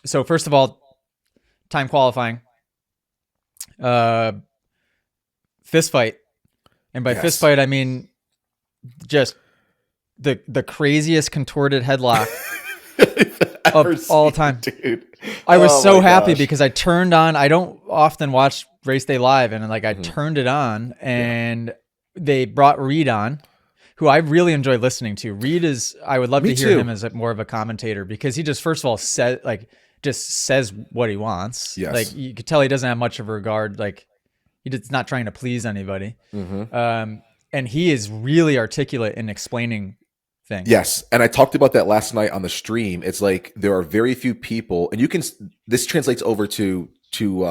So first of all, time qualifying, uh, fist fight. And by fist Yes. fight, I mean just the craziest contorted headlock Ever of all seen, time. dude. I was Oh my so happy gosh. because I turned on, I don't often watch race day live, and like I Hmm. turned it on Yeah. and they brought Reed on, who I really enjoy listening to. Reed is, I would love Me to hear him too. as more of a commentator because he just, first of all, just says what he wants. Like Yes. you could tell he doesn't have much of a regard. Like he's not trying to please anybody. Hmm. Um, and he is really articulate in explaining things. Yes, and I talked about that last night on the stream. It's like there are very few people, and you can. This translates over to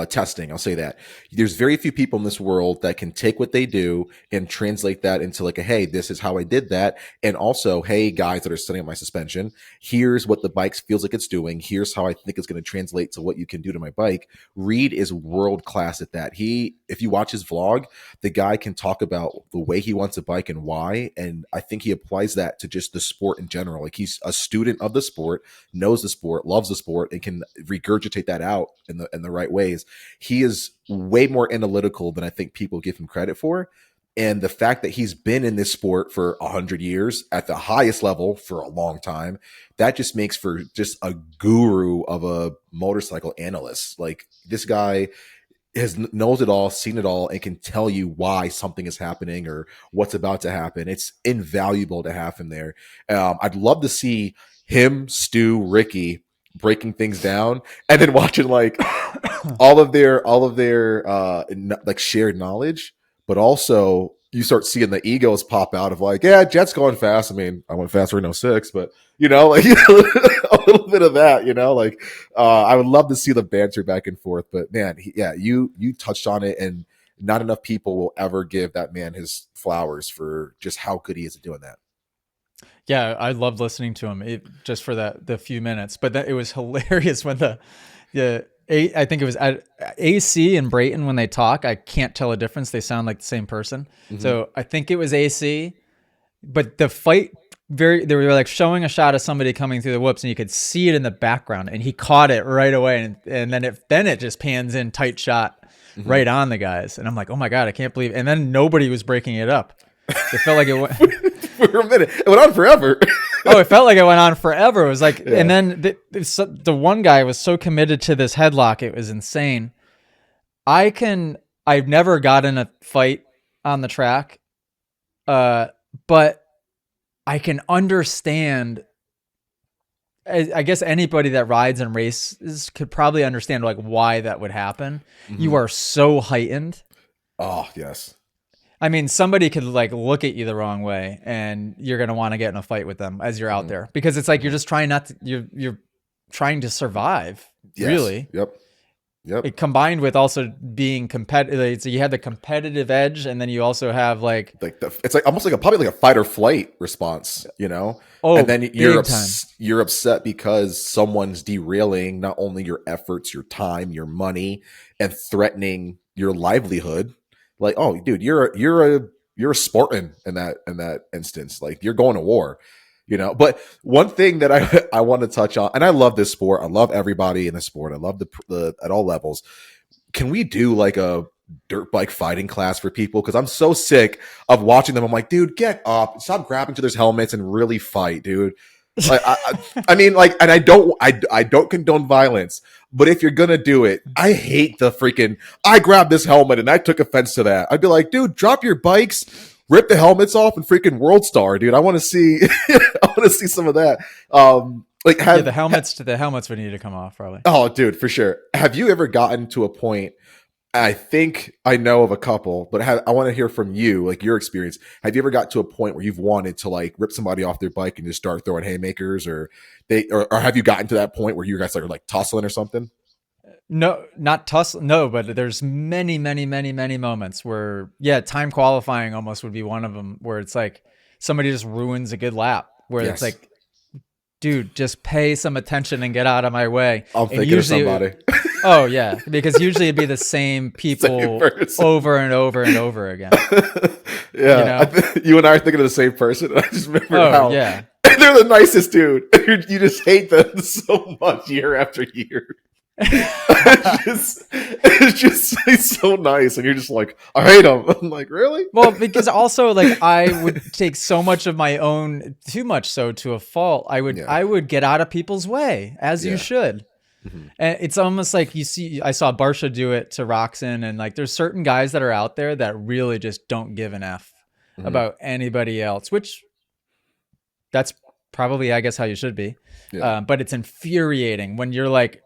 testing. I'll say that there's very few people in this world that can take what they do and translate that into like a hey, this is how I did that, and also hey, guys that are setting up my suspension, here's what the bike feels like it's doing. Here's how I think it's going to translate to what you can do to my bike. Reed is world class at that. If you watch his vlog, the guy can talk about the way he wants a bike and why. And I think he applies that to just the sport in general. Like he's a student of the sport, knows the sport, loves the sport, and can regurgitate that out in the right ways. He is way more analytical than I think people give him credit for. And the fact that he's been in this sport for 100 years at the highest level for a long time, that just makes for just a guru of a motorcycle analyst. Like this guy knows it all, seen it all, and can tell you why something is happening or what's about to happen. It's invaluable to have him there. I'd love to see him, Stu, Ricky breaking things down, and then watching like all of their like shared knowledge, but also you start seeing the egos pop out of like, yeah, Jet's going fast. I mean, I went faster in '06, but like a little bit of that, like I would love to see the banter back and forth. But man, you touched on it, and not enough people will ever give that man his flowers for just how good he is at doing that. Yeah, I loved listening to him just for the few minutes. But it was hilarious when I think it was at AC and Brayton when they talk. I can't tell a difference. They sound like the same person. Mm-hmm. So I think it was AC, but the fight they were like showing a shot of somebody coming through the whoops, and you could see it in the background, and he caught it right away, and then it just pans in tight shot Mm-hmm. right on the guys, and I'm like, oh my god, I can't believe. And then nobody was breaking it up. It felt like it went. For a minute, it went on forever. Oh, it felt like it went on forever. It was like, Yeah. and then the one guy was so committed to this headlock, it was insane. I've never got in a fight on the track, but I can understand. I guess anybody that rides and races could probably understand like why that would happen. Mm-hmm. You are so heightened. Oh yes. I mean, somebody could like look at you the wrong way, and you're gonna want to get in a fight with them as you're out there because it's like you're just trying not to. You're trying to survive, Yes. really. Yep. It combined with also being competitive. So you had the competitive edge, and then you also have like It's like almost like probably like a fight or flight response, oh, and then big time. you're upset because someone's derailing not only your efforts, your time, your money, and threatening your livelihood. Like, oh, dude, you're a Spartan in that instance. Like, you're going to war. But one thing that I want to touch on, and I love this sport. I love everybody in the sport. I love the at all levels. Can we do like a dirt bike fighting class for people? Because I'm so sick of watching them. I'm like, dude, get up, stop grabbing to their helmets and really fight, dude. Like, I mean, like, and I don't condone violence, but if you're gonna do it, I hate the freaking. I grabbed this helmet and I took offense to that. I'd be like, dude, drop your bikes, rip the helmets off, and freaking World Star, dude. I want to see, I want to see some of that. The helmets would need to come off probably. Oh, dude, for sure. Have you ever gotten to a point? I think I know of a couple, but I want to hear from you, like your experience. Have you ever got to a point where you've wanted to like rip somebody off their bike and just start throwing haymakers, or have you gotten to that point where you guys are like tussling or something? No, not tussle. No, but there's many, many, many, many moments where, time qualifying almost would be one of them, where it's like somebody just ruins a good lap, where Yes. it's like, dude, just pay some attention and get out of my way. I'm thinking of somebody. Oh yeah, because usually it'd be the same people over and over and over again. Yeah, you and I are thinking of the same person. I just remember how yeah. And they're the nicest dude. You just hate them so much year after year. It's just he's so nice, and you're just like, I hate him. I'm like, really? Well, because also like I would take so much of my own, too much so to a fault. I would get out of people's way, as you should. Mm-hmm. And it's almost like I saw Barsha do it to Roxon, and like there's certain guys that are out there that really just don't give an F about anybody else, which that's probably, I guess, how you should be. Yeah. But it's infuriating when you're like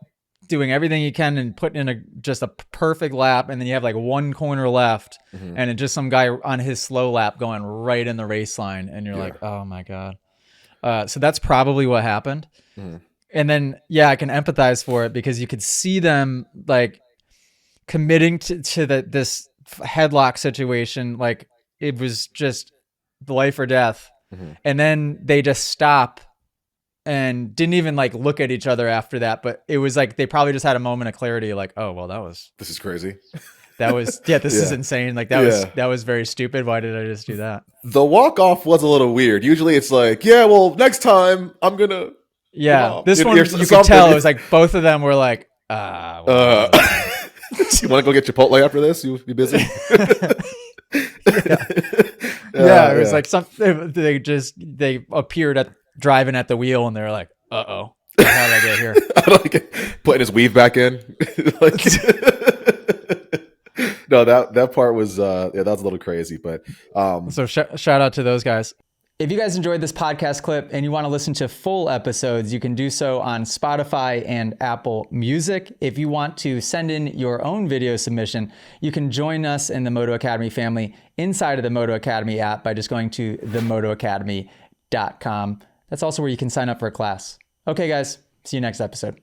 doing everything you can and putting in just a perfect lap, and then you have like one corner left, and it's just some guy on his slow lap going right in the race line, and you're like, oh my God. So that's probably what happened. And then, I can empathize for it, because you could see them like committing to this headlock situation. Like it was just life or death. And then they just stop and didn't even like look at each other after that. But it was like, they probably just had a moment of clarity. Like, oh, well, this is crazy. This is insane. Like that was very stupid. Why did I just do that? The walk off was a little weird. Usually it's like, well, next time I'm going to. This one, you could tell it was like both of them were like, you want to go get Chipotle after this? You be busy? It was like they appeared driving at the wheel, and they're like, uh-oh, how did I get here? Putting his weave back in. No, that part was that was a little crazy, but so shout out to those guys. If you guys enjoyed this podcast clip and you want to listen to full episodes, you can do so on Spotify and Apple Music. If you want to send in your own video submission, you can join us in the Moto Academy family inside of the Moto Academy app by just going to themotoacademy.com. That's also where you can sign up for a class. Okay, guys, see you next episode.